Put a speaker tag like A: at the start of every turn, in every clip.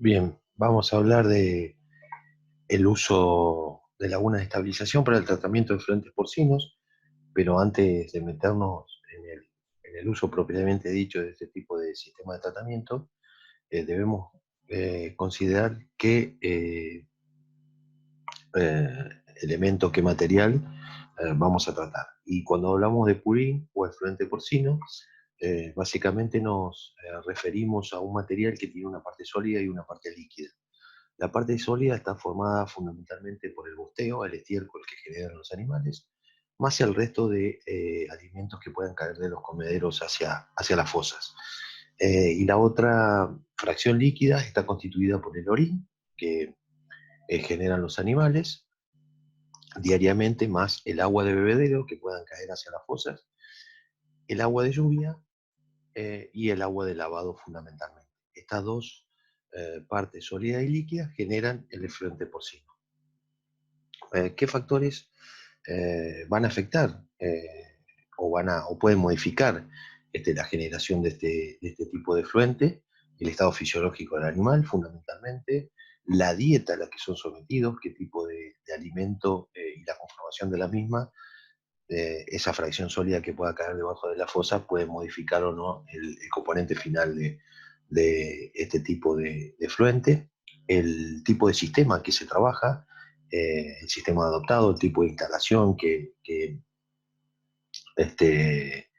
A: Bien, vamos a hablar de el uso de lagunas de estabilización para el tratamiento de efluentes porcinos, pero antes de meternos en el uso propiamente dicho de este tipo de sistema de tratamiento, debemos considerar qué elemento, qué material vamos a tratar. Y cuando hablamos de purín o efluente porcino, básicamente nos referimos a un material que tiene una parte sólida y una parte líquida. La parte sólida está formada fundamentalmente por el bosteo, el estiércol que generan los animales, más el resto de alimentos que puedan caer de los comederos hacia las fosas. Y la otra fracción líquida está constituida por el orín, que generan los animales diariamente, más el agua de bebedero que puedan caer hacia las fosas, el agua de lluvia y el agua de lavado fundamentalmente. Estas dos partes sólidas y líquidas generan el efluente porcino. ¿Qué factores van a afectar o pueden modificar la generación de este tipo de efluente? El estado fisiológico del animal, fundamentalmente, la dieta a la que son sometidos, qué tipo de alimento y la conformación de la misma, esa fracción sólida que pueda caer debajo de la fosa puede modificar o no el componente final de este tipo de efluente, el tipo de sistema que se trabaja, el sistema adoptado, el tipo de instalación este,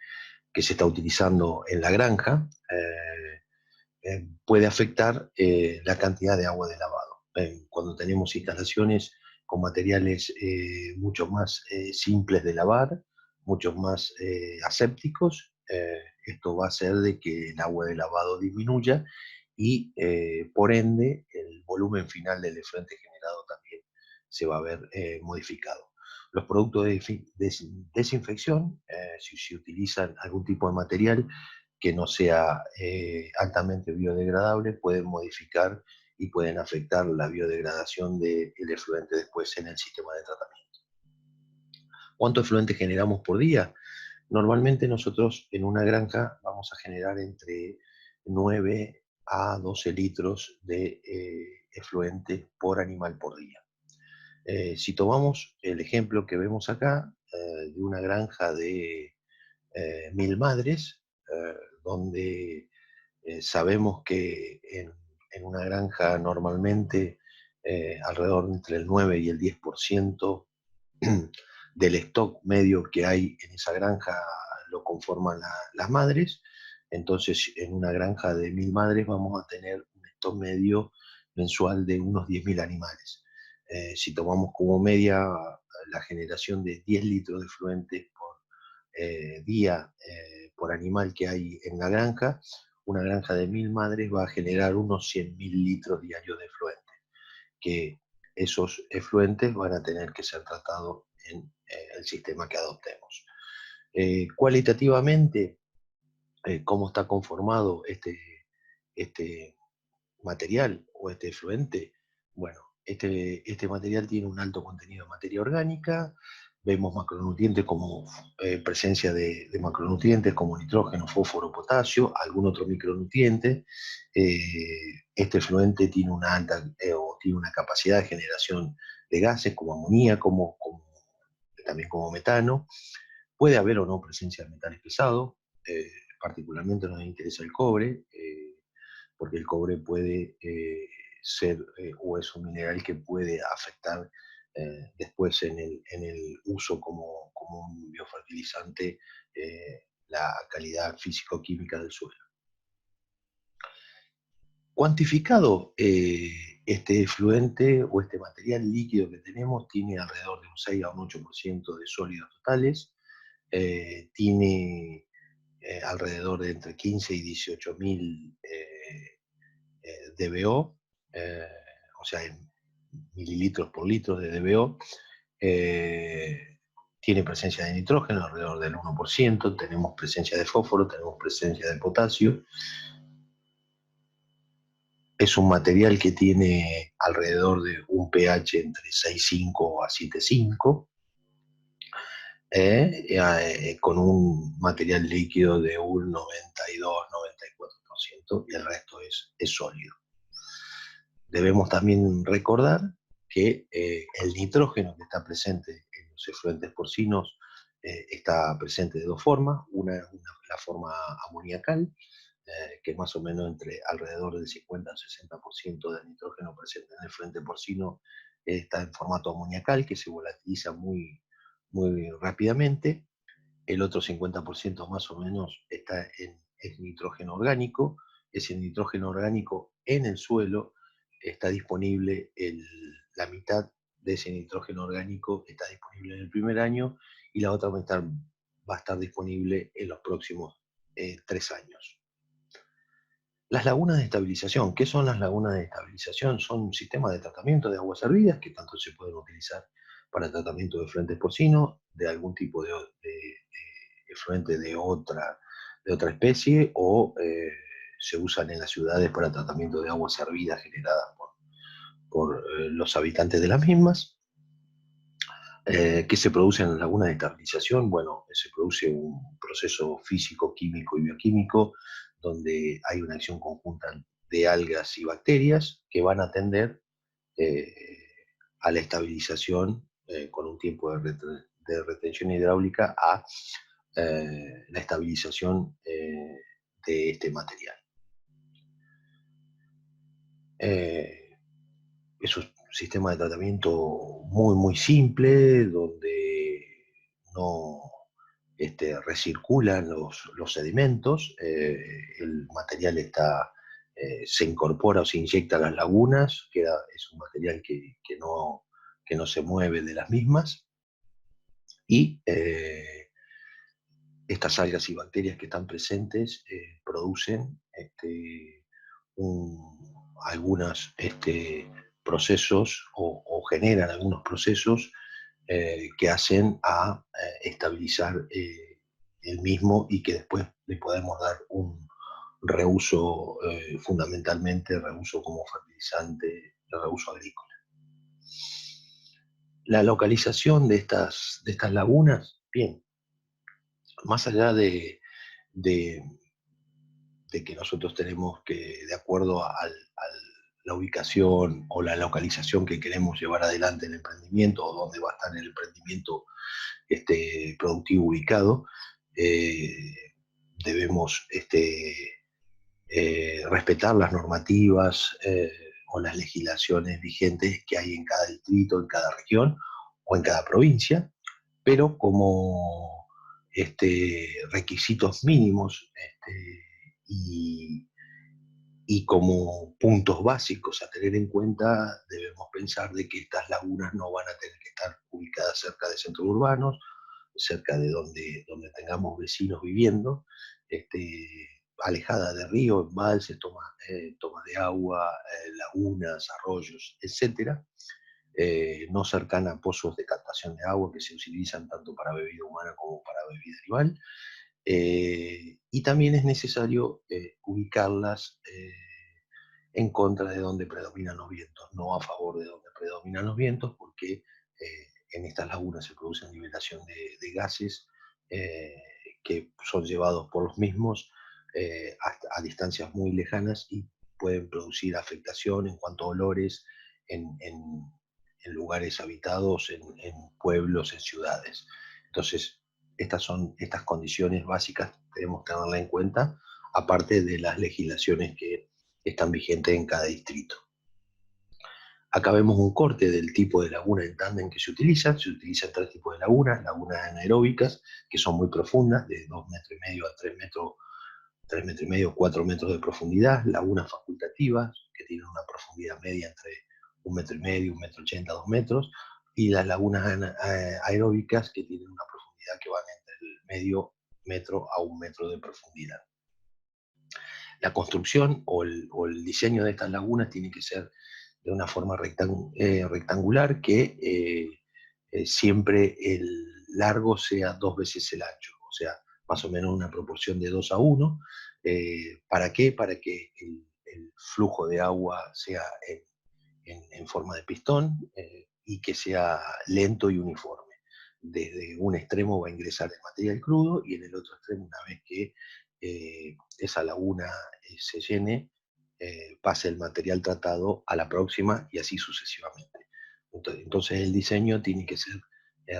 A: que se está utilizando en la granja, puede afectar la cantidad de agua de lavado. Cuando tenemos instalaciones con materiales mucho más simples de lavar, mucho más asépticos, esto va a hacer de que el agua de lavado disminuya y por ende el volumen final del efluente generado también se va a ver modificado. Los productos de desinfección, si se utilizan algún tipo de material que no sea altamente biodegradable, pueden modificar y pueden afectar la biodegradación del efluente después en el sistema de tratamiento. ¿Cuánto efluente generamos por día? Normalmente nosotros en una granja vamos a generar entre 9 a 12 litros de efluente por animal por día. Si tomamos el ejemplo que vemos acá, de una granja de 1000 madres, donde sabemos que en una granja normalmente alrededor entre el 9 y el 10% del stock medio que hay en esa granja lo conforman las madres. Entonces, en una granja de 1000 madres vamos a tener un stock medio mensual de unos 10.000 animales. Si tomamos como media la generación de 10 litros de fluentes por día por animal que hay en la granja, una granja de 1000 madres va a generar unos 100.000 litros diarios de efluente, que esos efluentes van a tener que ser tratados en el sistema que adoptemos. Cualitativamente, ¿cómo está conformado este material o este efluente? Bueno, este material tiene un alto contenido de materia orgánica, vemos macronutrientes como presencia de macronutrientes como nitrógeno, fósforo, potasio, algún otro micronutriente. Este efluente tiene una alta o tiene una capacidad de generación de gases como amonía, también como metano. Puede haber o no presencia de metales pesados, particularmente nos interesa el cobre, porque el cobre puede ser o es un mineral que puede afectar después en el uso como un biofertilizante la calidad físico-química del suelo. Cuantificado, este efluente o este material líquido que tenemos tiene alrededor de un 6 a un 8% de sólidos totales, tiene alrededor de entre 15 y 18 mil DBO, o sea, en mililitros por litro de DBO. Tiene presencia de nitrógeno alrededor del 1%, tenemos presencia de fósforo, tenemos presencia de potasio. Es un material que tiene alrededor de un pH entre 6,5 a 7,5, con un material líquido de un 92-94% y el resto es sólido. Debemos también recordar que el nitrógeno que está presente en los efluentes porcinos está presente de dos formas. La forma amoniacal, que más o menos entre alrededor del 50 al 60% del nitrógeno presente en el efluente porcino está en formato amoniacal, que se volatiliza muy rápidamente. El otro 50% más o menos está en nitrógeno orgánico. Ese nitrógeno orgánico en el suelo está disponible, la mitad de ese nitrógeno orgánico está disponible en el primer año y la otra va a estar disponible en los próximos 3 años. Las lagunas de estabilización. ¿Qué son las lagunas de estabilización? Son un sistema de tratamiento de aguas hervidas que tanto se pueden utilizar para tratamiento de efluentes porcinos, de algún tipo de efluente de otra especie, o se usan en las ciudades para tratamiento de aguas hervidas generadas por los habitantes de las mismas. ¿Qué se produce en las lagunas de estabilización? Bueno, se produce un proceso físico, químico y bioquímico donde hay una acción conjunta de algas y bacterias que van a tender eh, a la estabilización con un tiempo de retención hidráulica a la estabilización de este material. Es un sistema de tratamiento muy simple, donde no recirculan los sedimentos, el material se incorpora o se inyecta a las lagunas, es un material que no se mueve de las mismas, y estas algas y bacterias que están presentes producen algunos procesos o generan algunos procesos que hacen a estabilizar el mismo y que después le podemos dar un reuso, fundamentalmente reuso como fertilizante, reuso agrícola. La localización de estas lagunas, bien, más allá de, de que nosotros tenemos que, de acuerdo a la ubicación o la localización que queremos llevar adelante el emprendimiento, o dónde va a estar el emprendimiento productivo ubicado, eh, debemos respetar las normativas o las legislaciones vigentes que hay en cada distrito, en cada región o en cada provincia, pero como requisitos mínimos y, y como puntos básicos a tener en cuenta, debemos pensar de que estas lagunas no van a tener que estar ubicadas cerca de centros urbanos, cerca de donde tengamos vecinos viviendo, alejada de ríos, embalses, tomas de agua, lagunas, arroyos, etc. No cercana a pozos de captación de agua que se utilizan tanto para bebida humana como para bebida animal. Y también es necesario ubicarlas en contra de donde predominan los vientos, no a favor de donde predominan los vientos, porque en estas lagunas se produce liberación de gases eh, que son llevados por los mismos a distancias muy lejanas y pueden producir afectación en cuanto a olores en lugares habitados, en pueblos, en ciudades. Entonces, estas condiciones básicas, debemos tenerlas en cuenta, aparte de las legislaciones que están vigentes en cada distrito. Acá vemos un corte del tipo de laguna en tándem que se utiliza. Se utilizan tres tipos de lagunas: lagunas anaeróbicas, que son muy profundas, de 2,5 metros a 3 metros y medio, 4 metros de profundidad; lagunas facultativas, que tienen una profundidad media entre 1,5 metros, 1,80 m, 2 metros; y las lagunas aeróbicas, que tienen una profundidad que van entre el medio metro a 1 metro de profundidad. La construcción o el diseño de estas lagunas tiene que ser de una forma rectangular, que siempre el largo sea 2 veces el ancho, o sea, más o menos una proporción de 2 a 1. ¿Para qué? Para que el flujo de agua sea en forma de pistón y que sea lento y uniforme. Desde un extremo va a ingresar el material crudo, y en el otro extremo, una vez que esa laguna se llene, pase el material tratado a la próxima y así sucesivamente. Entonces el diseño tiene que ser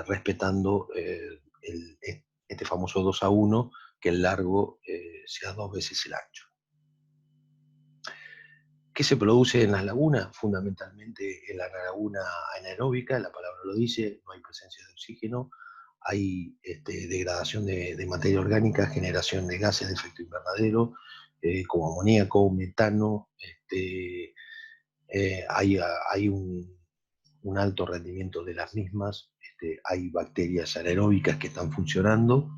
A: respetando este famoso 2:1, que el largo sea 2 veces el ancho. ¿Qué se produce en las lagunas? Fundamentalmente en la laguna anaeróbica, la palabra lo dice, no hay presencia de oxígeno, hay degradación de materia orgánica, generación de gases de efecto invernadero, como amoníaco, metano, hay un alto rendimiento de las mismas, hay bacterias anaeróbicas que están funcionando.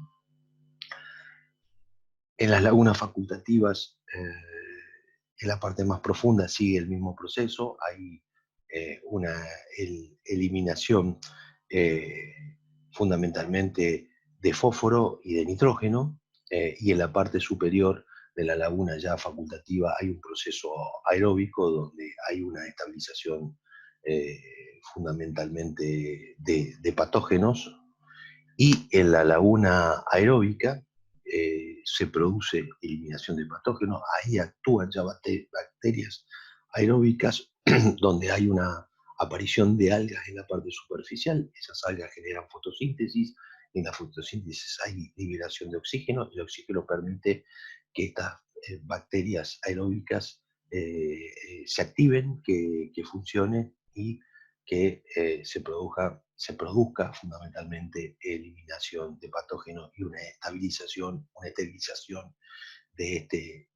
A: En las lagunas facultativas, en la parte más profunda sigue el mismo proceso, hay una eliminación fundamentalmente de fósforo y de nitrógeno, y en la parte superior de la laguna ya facultativa hay un proceso aeróbico donde hay una estabilización fundamentalmente de patógenos, y en la laguna aeróbica se produce eliminación de patógenos, ahí actúan ya bacterias aeróbicas donde hay una aparición de algas en la parte superficial, esas algas generan fotosíntesis, en la fotosíntesis hay liberación de oxígeno, y el oxígeno permite que estas bacterias aeróbicas se activen, que funcionen y que se produzca fundamentalmente eliminación de patógenos y una estabilización, una esterilización de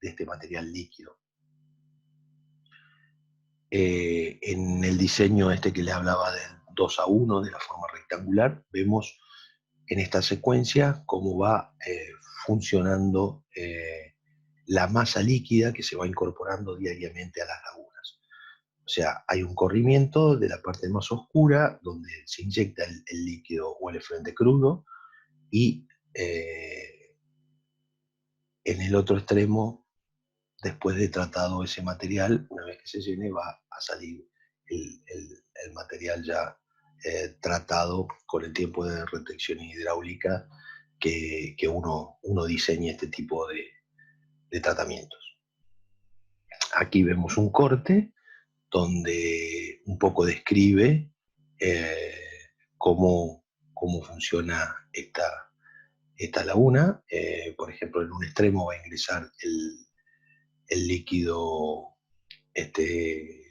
A: este material líquido. En el diseño que le hablaba del 2:1, de la forma rectangular, vemos en esta secuencia cómo va funcionando la masa líquida que se va incorporando diariamente a las lagunas. O sea, hay un corrimiento de la parte más oscura, donde se inyecta el líquido o el efluente crudo, y en el otro extremo, después de tratado ese material, una vez que se llene, va a salir el material ya tratado con el tiempo de retención hidráulica que uno diseñe este tipo de tratamientos. Aquí vemos un corte donde un poco describe eh, cómo funciona esta laguna. Por ejemplo, en un extremo va a ingresar el líquido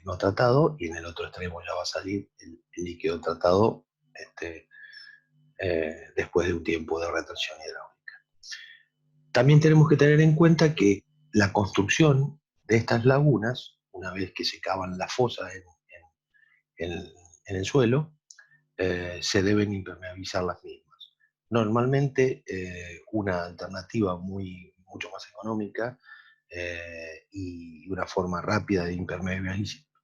A: no tratado, y en el otro extremo ya va a salir el líquido tratado después de un tiempo de retención hidráulica. También tenemos que tener en cuenta que la construcción de estas lagunas, una vez que se cavan las fosas en el suelo, se deben impermeabilizar las mismas. Normalmente una alternativa mucho más económica y una forma rápida de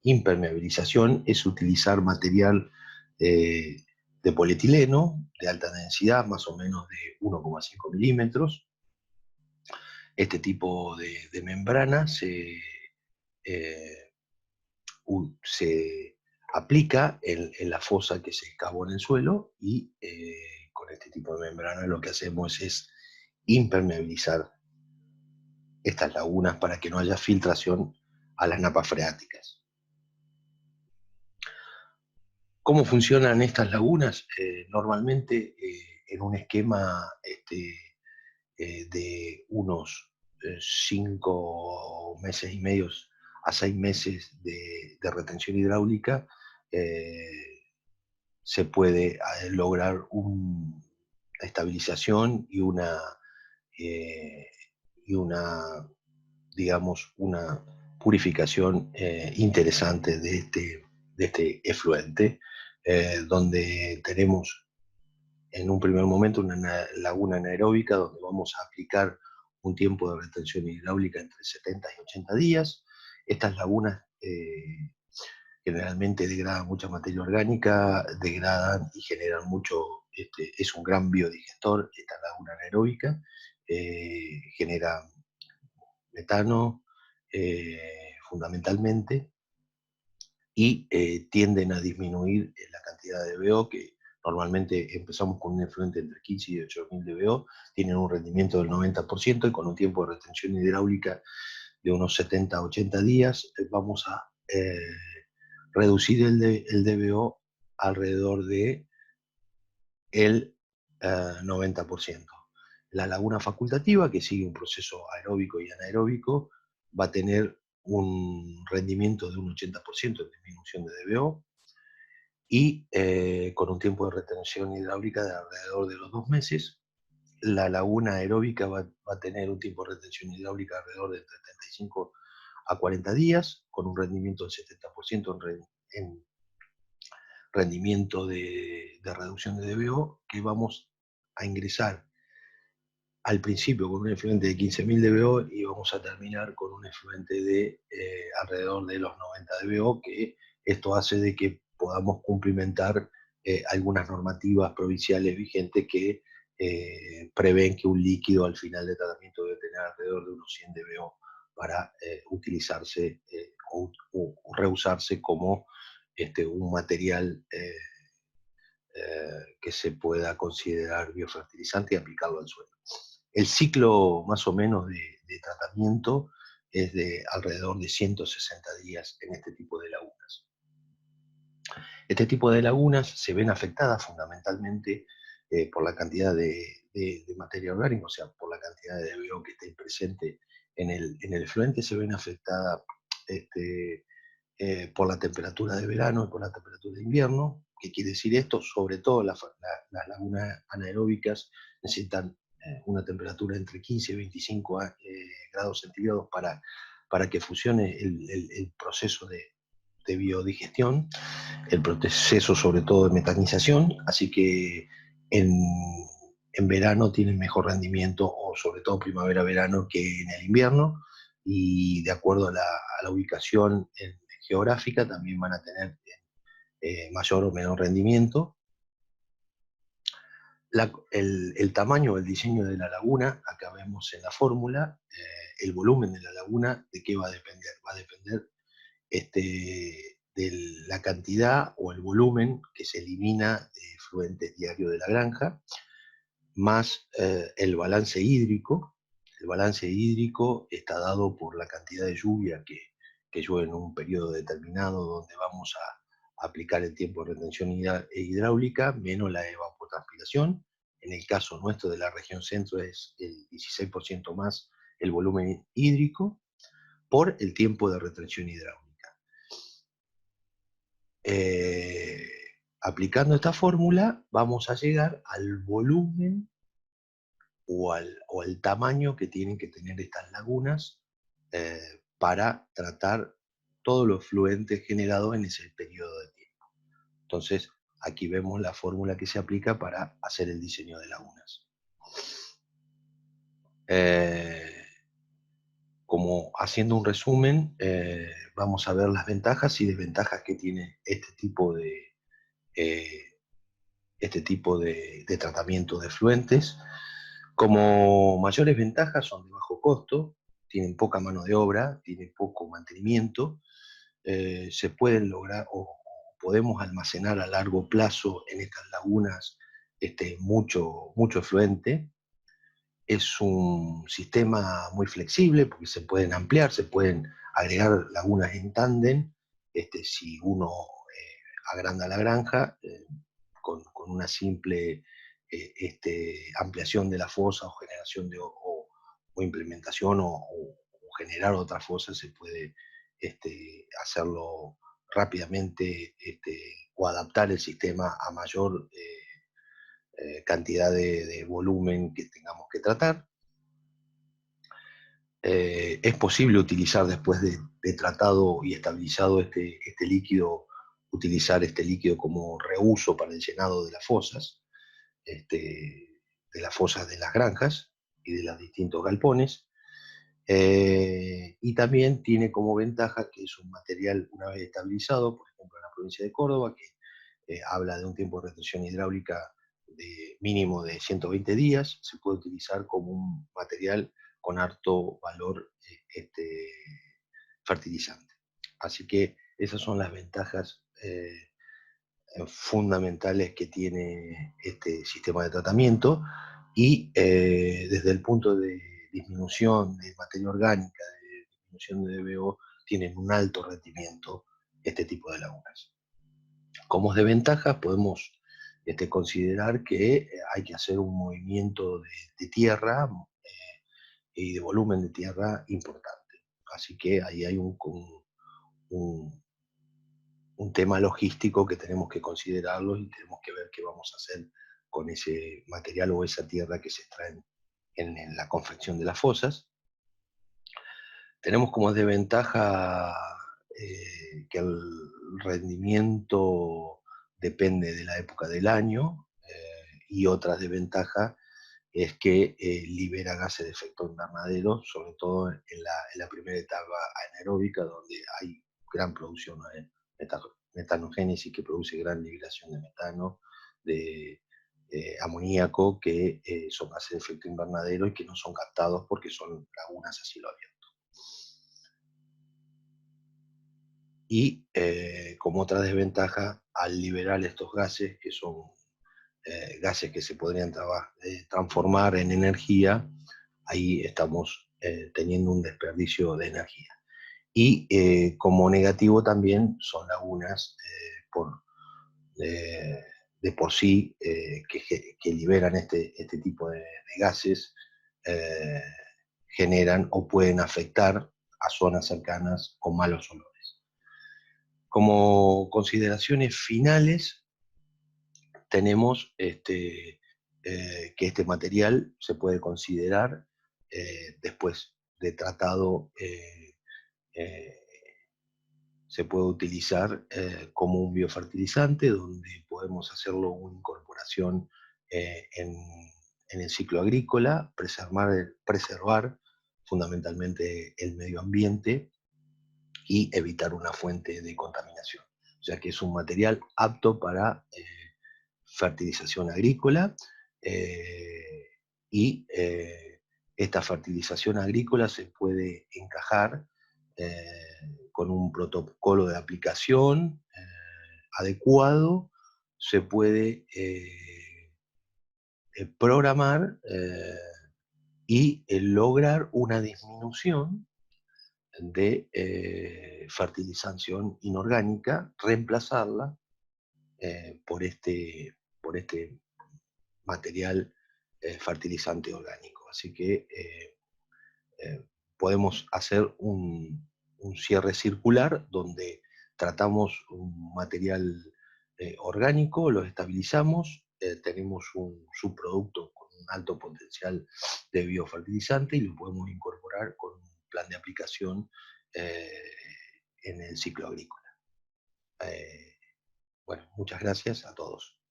A: impermeabilización es utilizar material de polietileno de alta densidad, más o menos de 1,5 milímetros. Este tipo de membrana se aplica en la fosa que se cavó en el suelo, y con este tipo de membrana lo que hacemos es impermeabilizar estas lagunas para que no haya filtración a las napas freáticas. ¿Cómo funcionan estas lagunas? Normalmente en un esquema de unos 5 meses y medio a 6 meses de retención hidráulica, se puede lograr una estabilización eh, y una, digamos, una purificación interesante de este efluente, donde tenemos en un primer momento una laguna anaeróbica donde vamos a aplicar un tiempo de retención hidráulica entre 70 y 80 días. Estas lagunas generalmente degradan mucha materia orgánica, degradan y generan mucho, es un gran biodigestor esta laguna anaeróbica, genera metano fundamentalmente, y tienden a disminuir la cantidad de DBO, que normalmente empezamos con un efluente entre 15 y 8.000 DBO, tienen un rendimiento del 90% y con un tiempo de retención hidráulica de unos 70 a 80 días, vamos a reducir el DBO alrededor de el 90%. La laguna facultativa, que sigue un proceso aeróbico y anaeróbico, va a tener un rendimiento de un 80% de disminución de DBO y con un tiempo de retención hidráulica de alrededor de los 2 meses. La laguna aeróbica va a tener un tiempo de retención hidráulica alrededor de 35 a 40 días, con un rendimiento del 70% en rendimiento de reducción de DBO, que vamos a ingresar al principio con un efluente de 15.000 dBO y vamos a terminar con un efluente de alrededor de los 90 dBO, que esto hace de que podamos cumplimentar algunas normativas provinciales vigentes que prevén que un líquido al final de tratamiento debe tener alrededor de unos 100 dBO para utilizarse o reusarse como un material que se pueda considerar biofertilizante y aplicarlo al suelo. El ciclo más o menos de tratamiento es de alrededor de 160 días en este tipo de lagunas. Este tipo de lagunas se ven afectadas fundamentalmente por la cantidad de materia orgánica, o sea, por la cantidad de DBO que esté presente en el efluente, se ven afectadas por la temperatura de verano y por la temperatura de invierno. ¿Qué quiere decir esto? Sobre todo las lagunas anaeróbicas necesitan una temperatura entre 15 y 25 grados centígrados para que funcione el proceso de biodigestión, el proceso sobre todo de metanización, así que en verano tienen mejor rendimiento, o sobre todo primavera-verano, que en el invierno, y de acuerdo a la ubicación geográfica también van a tener mayor o menor rendimiento. El tamaño o el diseño de la laguna, acá vemos en la fórmula, el volumen de la laguna, ¿de qué va a depender? Va a depender de la cantidad o el volumen que se elimina de efluentes diario de la granja, más el balance hídrico. El balance hídrico está dado por la cantidad de lluvia que llueve en un periodo determinado, donde vamos a aplicar el tiempo de retención hidráulica, menos la evapotranspiración. En el caso nuestro de la región centro es el 16% más el volumen hídrico por el tiempo de retención hidráulica. Aplicando esta fórmula vamos a llegar al volumen o al tamaño que tienen que tener estas lagunas para tratar todos los fluentes generados en ese periodo de tiempo. Entonces, aquí vemos la fórmula que se aplica para hacer el diseño de lagunas. Como haciendo un resumen, vamos a ver las ventajas y desventajas que tiene este tipo de tratamiento de efluentes. Como mayores ventajas son de bajo costo, tienen poca mano de obra, tienen poco mantenimiento, se pueden lograr o podemos almacenar a largo plazo en estas lagunas mucho efluente. Es un sistema muy flexible porque se pueden ampliar, se pueden agregar lagunas en tándem. Si uno agranda la granja, con una simple ampliación de la fosa o generación o implementación o generar otra fosa, se puede hacerlo rápidamente o adaptar el sistema a mayor cantidad de volumen que tengamos que tratar. Es posible utilizar después de tratado y estabilizado este líquido, utilizar este líquido como reuso para el llenado de las fosas, de las granjas y de los distintos galpones. Y también tiene como ventaja que es un material, una vez estabilizado, por ejemplo en la provincia de Córdoba, que habla de un tiempo de retención hidráulica de mínimo de 120 días, se puede utilizar como un material con alto valor fertilizante. Así que esas son las ventajas fundamentales que tiene este sistema de tratamiento, y desde el punto de disminución de materia orgánica, de disminución de DBO, tienen un alto rendimiento este tipo de lagunas. Como desventajas podemos considerar que hay que hacer un movimiento de tierra y de volumen de tierra importante. Así que ahí hay un- un tema logístico que tenemos que considerarlo y tenemos que ver qué vamos a hacer con ese material o esa tierra que se extrae en la confección de las fosas. Tenemos como desventaja que el rendimiento depende de la época del año, y otra desventaja es que libera gases de efecto invernadero, sobre todo en la primera etapa anaeróbica, donde hay gran producción de metanogénesis, que produce gran liberación de metano, de amoníaco, que son gases de efecto invernadero y que no son captados porque son lagunas a cielo abierto. Y como otra desventaja, al liberar estos gases, que son gases que se podrían transformar en energía, ahí estamos teniendo un desperdicio de energía. Y como negativo también son lagunas de por sí que liberan este tipo de gases, eh, generan o pueden afectar a zonas cercanas con malos olores. Como consideraciones finales, tenemos que este material se puede considerar, después de tratado, eh, se puede utilizar como un biofertilizante, donde podemos hacerlo una incorporación en el ciclo agrícola, preservar fundamentalmente el medio ambiente y evitar una fuente de contaminación. O sea que es un material apto para fertilización agrícola, eh, y esta fertilización agrícola se puede encajar con un protocolo de aplicación adecuado, se puede programar y lograr una disminución de fertilización inorgánica, reemplazarla por este material fertilizante orgánico. Así que eh, podemos hacer un cierre circular donde tratamos un material orgánico, lo estabilizamos, tenemos un subproducto con un alto potencial de biofertilizante y lo podemos incorporar con un plan de aplicación eh, en el ciclo agrícola. Bueno, muchas gracias a todos.